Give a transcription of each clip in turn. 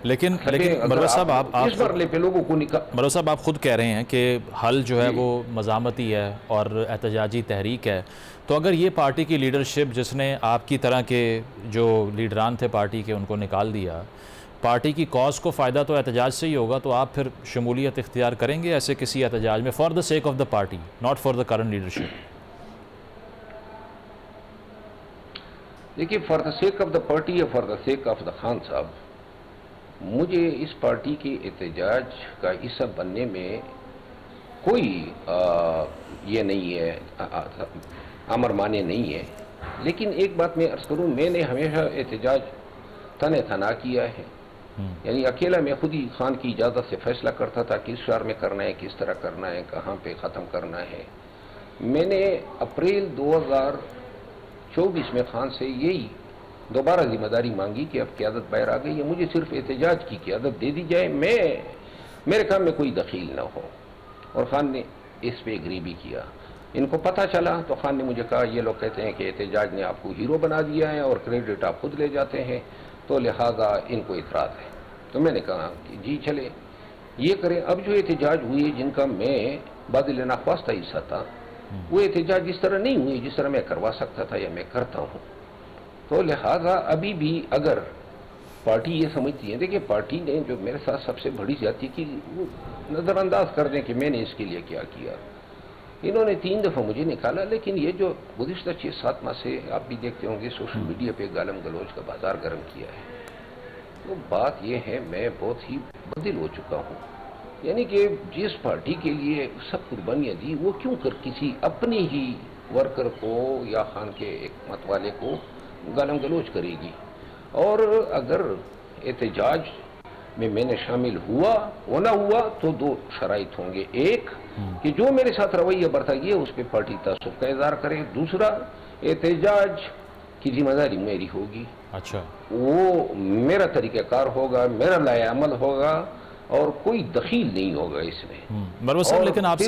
لیکن مروہ صاحب مروہ صاحب آپ خود کہہ رہے ہیں کہ حل جو ہے وہ مزاحمتی ہے اور احتجاجی تحریک ہے، تو اگر یہ پارٹی کی لیڈرشپ جس نے آپ کی طرح کے جو لیڈران تھے پارٹی کے ان کو نکال دیا، پارٹی کی کاز کو فائدہ تو احتجاج سے ہی ہوگا، تو آپ پھر شمولیت اختیار کریں گے ایسے کسی احتجاج میں for the sake of the party, not for the current leadership? دیکھیے، for the sake of the party یا for the sake of the Khan صاحب، مجھے اس پارٹی کے احتجاج کا حصہ بننے میں کوئی یہ نہیں ہے، امر مانے نہیں ہے۔ لیکن ایک بات میں عرض کروں، میں نے ہمیشہ احتجاج تنہا کیا ہے، یعنی اکیلا میں خود ہی خان کی اجازت سے فیصلہ کرتا تھا کس شہر میں کرنا ہے، کس طرح کرنا ہے، کہاں پہ ختم کرنا ہے۔ میں نے اپریل 2024 میں خان سے یہی دوبارہ ذمہ داری مانگی کہ اب قیادت باہر آ گئی ہے، مجھے صرف احتجاج کی قیادت دے دی جائے، میرے کام میں کوئی دخیل نہ ہو، اور خان نے اس پہ اگری بھی کیا۔ ان کو پتہ چلا تو خان نے مجھے کہا یہ لوگ کہتے ہیں کہ احتجاج نے آپ کو ہیرو بنا دیا ہے اور کریڈٹ آپ خود لے جاتے ہیں، تو لہٰذا ان کو اعتراض ہے۔ تو میں نے کہا کہ جی چلے یہ کریں۔ اب جو احتجاج ہوئے جن کا میں بادل ناخواستہ حصہ تھا، وہ احتجاج اس طرح نہیں ہوئے جس طرح میں کروا سکتا تھا یا میں کرتا ہوں، تو لہٰذا ابھی بھی اگر پارٹی یہ سمجھتی ہے، دیکھیں پارٹی نے جو میرے ساتھ سب سے بڑی زیادتی کی وہ نظر انداز کر دیں کہ میں نے اس کے لیے کیا کیا۔ انہوں نے 3 دفعہ مجھے نکالا، لیکن یہ جو گزشتہ 6-7 ماہ سے آپ بھی دیکھتے ہوں گے سوشل میڈیا پہ گالم گلوچ کا بازار گرم کیا ہے، تو بات یہ ہے میں بہت ہی بدل ہو چکا ہوں، یعنی کہ جس پارٹی کے لیے سب قربانیاں دی وہ کیوں کر کسی اپنے ہی ورکر کو یا خان کے ایک مت والے کو گالم گلوچ کرے گی۔ اور اگر احتجاج میں نے شامل ہوا نہ ہوا تو 2 شرائط ہوں گے، ایک کہ جو میرے ساتھ رویہ برتا گیا اس پہ پارٹی تعصب کا اظہار کرے، دوسرا احتجاج کی ذمہ داری میری ہوگی، اچھا وہ میرا طریقہ کار ہوگا، میرا لائے عمل ہوگا، اور کوئی دخیل نہیں ہوگا اس میں۔ مروہ صاحب لیکن آپ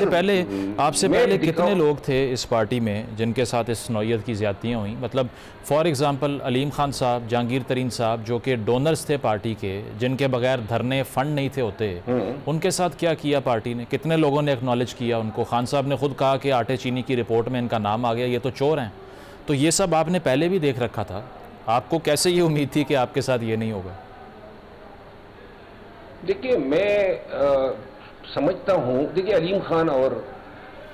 سے پہلے کتنے لوگ تھے اس پارٹی میں جن کے ساتھ اس نوعیت کی زیادتیاں ہوئیں؟ مطلب فار ایگزامپل علیم خان صاحب، جہانگیر ترین صاحب جو کہ ڈونرز تھے پارٹی کے، جن کے بغیر دھرنے فنڈ نہیں تھے ہوتے، ان کے ساتھ کیا کیا پارٹی نے؟ کتنے لوگوں نے اکنالج کیا ان کو؟ خان صاحب نے خود کہا کہ آٹے چینی کی رپورٹ میں ان کا نام آ گیا، یہ تو چور ہیں۔ تو یہ سب آپ نے پہلے بھی دیکھ رکھا تھا، آپ کو کیسے یہ امید تھی کہ آپ کے ساتھ یہ نہیں ہوگا؟ دیکھیے میں سمجھتا ہوں، دیکھیے علیم خان اور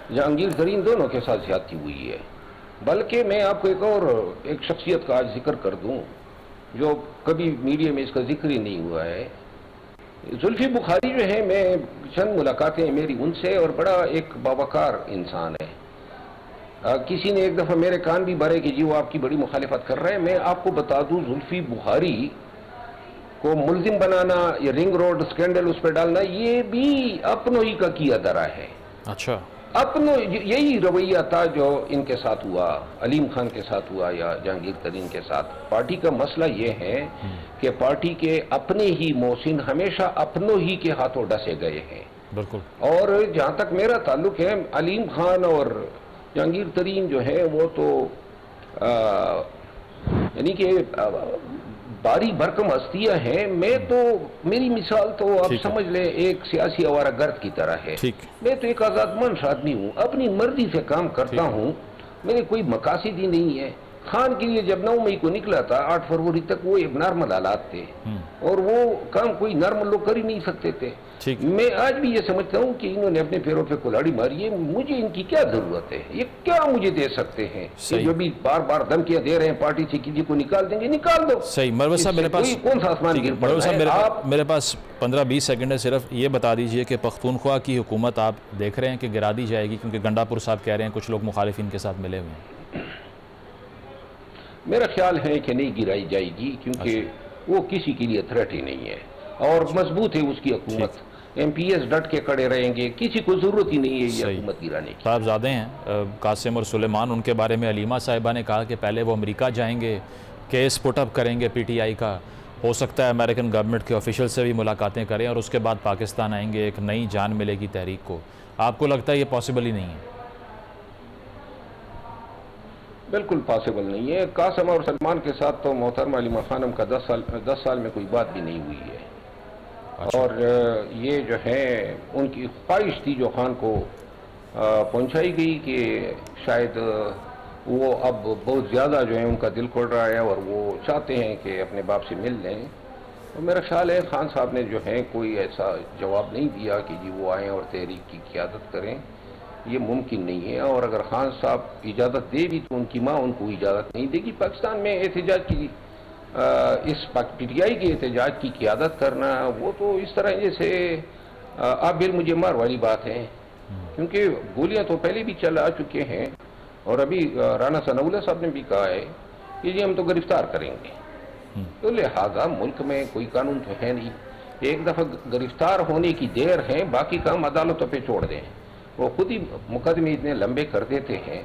جہانگیر ترین دونوں کے ساتھ زیادتی ہوئی ہے، بلکہ میں آپ کو ایک شخصیت کا آج ذکر کر دوں جو کبھی میڈیا میں اس کا ذکر ہی نہیں ہوا ہے۔ زلفی بخاری جو ہے، میں چند ملاقاتیں میری ان سے، اور بڑا ایک باوقار انسان ہے۔ کسی نے ایک دفعہ میرے کان بھی بھرے کہ جی وہ آپ کی بڑی مخالفت کر رہے ہیں۔ میں آپ کو بتا دوں، زلفی بخاری کو ملزم بنانا یا رنگ روڈ سکینڈل اس پہ ڈالنا، یہ بھی اپنوں ہی کا کیا درا ہے۔ اچھا، اپنوں یہی رویہ تھا جو ان کے ساتھ ہوا، علیم خان کے ساتھ ہوا یا جہانگیر ترین کے ساتھ۔ پارٹی کا مسئلہ یہ ہے کہ پارٹی کے اپنے ہی محسن ہمیشہ اپنوں ہی کے ہاتھوں ڈسے گئے ہیں۔ بالکل۔ اور جہاں تک میرا تعلق ہے، علیم خان اور جہانگیر ترین جو ہے وہ تو یعنی کہ باری بھرکم ہستیاں ہیں۔ میں تو، میری مثال تو آپ سمجھ لیں ایک سیاسی آوارہ گرد کی طرح ہے۔ میں تو ایک آزاد منش آدمی ہوں، اپنی مرضی سے کام کرتا ہوں، میرے کوئی مقاصد ہی نہیں ہے۔ خان کے لیے جب 9 مئی کو نکلا تھا، 8 فروری تک وہ ایک نارمل حالات تھے، اور وہ کام کوئی نارمل لوگ کر ہی نہیں سکتے تھے۔ میں آج بھی یہ سمجھتا ہوں کہ انہوں نے اپنے پیروں پہ کلاڑی ماری ہے، مجھے ان کی کیا ضرورت ہے؟ یہ کیا مجھے دے سکتے ہیں؟ یہ جو بھی بار بار دھمکیاں دے رہے ہیں پارٹی سے کسی کو نکال دیں گے، نکال دو۔ صحیح۔ مروہ صاحب میرے پاس کون سا آسمان گر پڑ رہا ہے؟ میرے پاس 15-20 سیکنڈ ہے، صرف یہ بتا دیجئے کہ پختونخوا کی حکومت آپ دیکھ رہے ہیں کہ گرا دی جائے گی؟ کیونکہ گنڈا پور صاحب کہہ رہے ہیں کچھ لوگ مخالفین کے ساتھ ملے ہوئے ہیں۔ میرا خیال ہے کہ نہیں گرائی جائے گی، کیونکہ وہ کسی کے لیے تھریٹ ہی نہیں ہے، اور مضبوط ہے اس کی حکومت۔ ایم پی ایس ڈٹ کے کھڑے رہیں گے، کسی کو ضرورت ہی نہیں ہے یہ حکومت گرانے کی۔ صاحبزادے ہیں قاسم اور سلیمان، ان کے بارے میں علیمہ صاحبہ نے کہا کہ پہلے وہ امریکہ جائیں گے، کیس پٹ اپ کریں گے پی ٹی آئی کا، ہو سکتا ہے امریکن گورنمنٹ کے آفیشل سے بھی ملاقاتیں کریں، اور اس کے بعد پاکستان آئیں گے، ایک نئی جان ملے گی تحریک کو۔ آپ کو لگتا ہے یہ پاسبل ہی نہیں ہے؟ بالکل پاسبل نہیں ہے۔ قاسم اور سلمان کے ساتھ تو محترمہ علیمہ خانم کا 10 سال میں کوئی بات بھی نہیں ہوئی ہے۔ اور یہ جو ہے ان کی خواہش تھی جو خان کو پہنچائی گئی کہ شاید وہ اب بہت زیادہ جو ہے ان کا دل کھل رہا ہے اور وہ چاہتے ہیں کہ اپنے باپ سے مل لیں. اور میرا خیال ہے خان صاحب نے جو ہے کوئی ایسا جواب نہیں دیا کہ جی وہ آئیں اور تحریک کی قیادت کریں. یہ ممکن نہیں ہے، اور اگر خان صاحب اجازت دے بھی تو ان کی ماں ان کو اجازت نہیں دے گی. پاکستان میں احتجاج کی اس پی ٹی آئی کے احتجاج کی قیادت کرنا وہ تو اس طرح جیسے آپ بل مجھے مار والی بات ہے، کیونکہ گولیاں تو پہلے بھی چل آ چکے ہیں. اور ابھی رانا ثناء اللہ صاحب نے بھی کہا ہے کہ جی ہم تو گرفتار کریں گے. تو لہذا ملک میں کوئی قانون تو ہے نہیں. ایک دفعہ گرفتار ہونے کی دیر ہے، باقی کام عدالتوں پہ چھوڑ دیں. وہ خود ہی مقدمے اتنے لمبے کر دیتے ہیں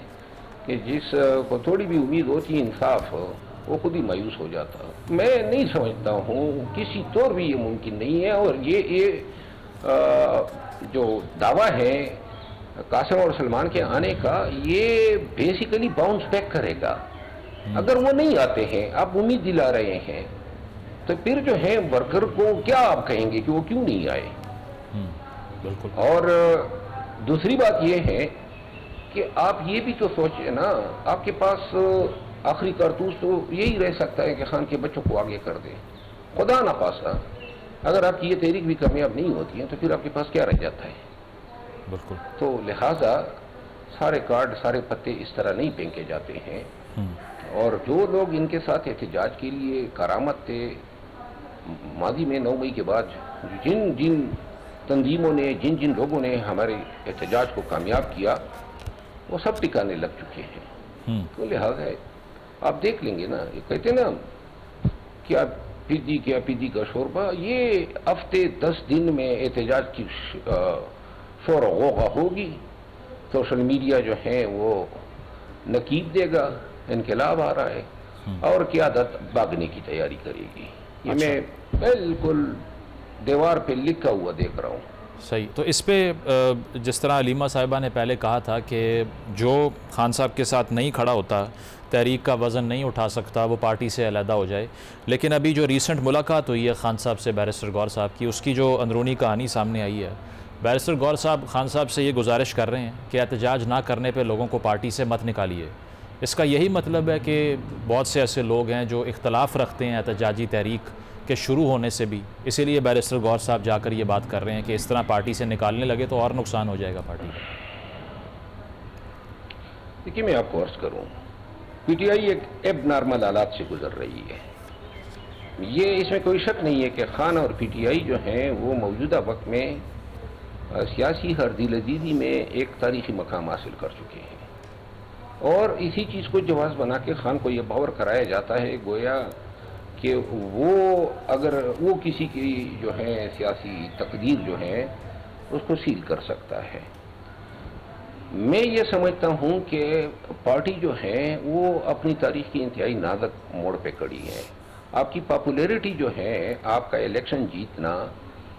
کہ جس کو تھوڑی بھی امید ہوتی ہے انصاف وہ خود ہی مایوس ہو جاتا. میں نہیں سمجھتا ہوں کسی طور بھی یہ ممکن نہیں ہے. اور یہ جو دعویٰ ہے قاسم اور سلمان کے آنے کا، یہ بیسیکلی باؤنس بیک کرے گا. اگر وہ نہیں آتے ہیں، آپ امید دلا رہے ہیں، تو پھر جو ہے ورکر کو کیا آپ کہیں گے کہ وہ کیوں نہیں آئے؟ بالکل. اور دوسری بات یہ ہے کہ آپ یہ بھی تو سوچیں نا، آپ کے پاس آخری کارتوس تو یہی رہ سکتا ہے کہ خان کے بچوں کو آگے کر دیں. خدا نخواستہ اگر آپ کی یہ تحریک بھی کامیاب نہیں ہوتی ہے تو پھر آپ کے پاس کیا رہ جاتا ہے؟ بالکل. تو لہٰذا سارے کارڈ سارے پتے اس طرح نہیں پھینکے جاتے ہیں. اور جو لوگ ان کے ساتھ احتجاج کے لیے کارآمد تھے ماضی میں 9 مئی کے بعد، جن تنظیموں نے جن لوگوں نے ہمارے احتجاج کو کامیاب کیا، وہ سب ٹکانے لگ چکے ہیں. تو لہٰذا آپ دیکھ لیں گے نا، یہ کہتے ہیں نا کیا پیدی کا شوربہ، یہ ہفتے 10 دن میں احتجاج کی شور و غوغا ہوگی. سوشل میڈیا جو ہے وہ نقیب دے گا انقلاب آ رہا ہے، اور قیادت بھاگنے کی تیاری کرے گی. یہ میں بالکل دیوار پہ لکھا ہوا دیکھ رہا ہوں. صحیح. تو اس پہ جس طرح علیمہ صاحبہ نے پہلے کہا تھا کہ جو خان صاحب کے ساتھ نہیں کھڑا ہوتا، تحریک کا وزن نہیں اٹھا سکتا، وہ پارٹی سے علیحدہ ہو جائے. لیکن ابھی جو ریسنٹ ملاقات ہوئی ہے خان صاحب سے بیرسٹر گور صاحب کی، اس کی جو اندرونی کہانی سامنے آئی ہے، بیرسٹر گور صاحب خان صاحب سے یہ گزارش کر رہے ہیں کہ احتجاج نہ کرنے پہ لوگوں کو پارٹی سے مت نکالیے. اس کا یہی مطلب ہے کہ بہت سے ایسے لوگ ہیں جو اختلاف رکھتے ہیں احتجاجی تحریک کے شروع ہونے سے بھی، اسی لیے بیرسٹر گور صاحب جا کر یہ بات کر رہے ہیں کہ اس طرح پارٹی سے نکالنے لگے تو اور نقصان ہو جائے گا پارٹی کا. دیکھیے میں آپ کو عرض کروں، پی ٹی آئی ایک ایب نارمل حالات سے گزر رہی ہے. یہ اس میں کوئی شک نہیں ہے کہ خان اور پی ٹی آئی جو ہیں وہ موجودہ وقت میں سیاسی ہردل عزیزی میں ایک تاریخی مقام حاصل کر چکے ہیں. اور اسی چیز کو جواز بنا کے خان کو یہ باور کرایا جاتا ہے گویا کہ وہ اگر وہ کسی کی جو ہے سیاسی تقدیر جو ہے اس کو سیل کر سکتا ہے. میں یہ سمجھتا ہوں کہ پارٹی جو ہے وہ اپنی تاریخ کی انتہائی نازک موڑ پہ کھڑی ہے. آپ کی پاپولیرٹی جو ہے، آپ کا الیکشن جیتنا،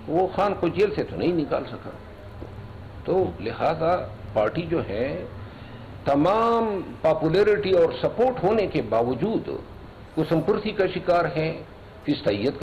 وہ خان کو جیل سے تو نہیں نکال سکا. تو لہذا پارٹی جو ہے تمام پاپولیرٹی اور سپورٹ ہونے کے باوجود قسم پرسی کا شکار ہے، فستائیت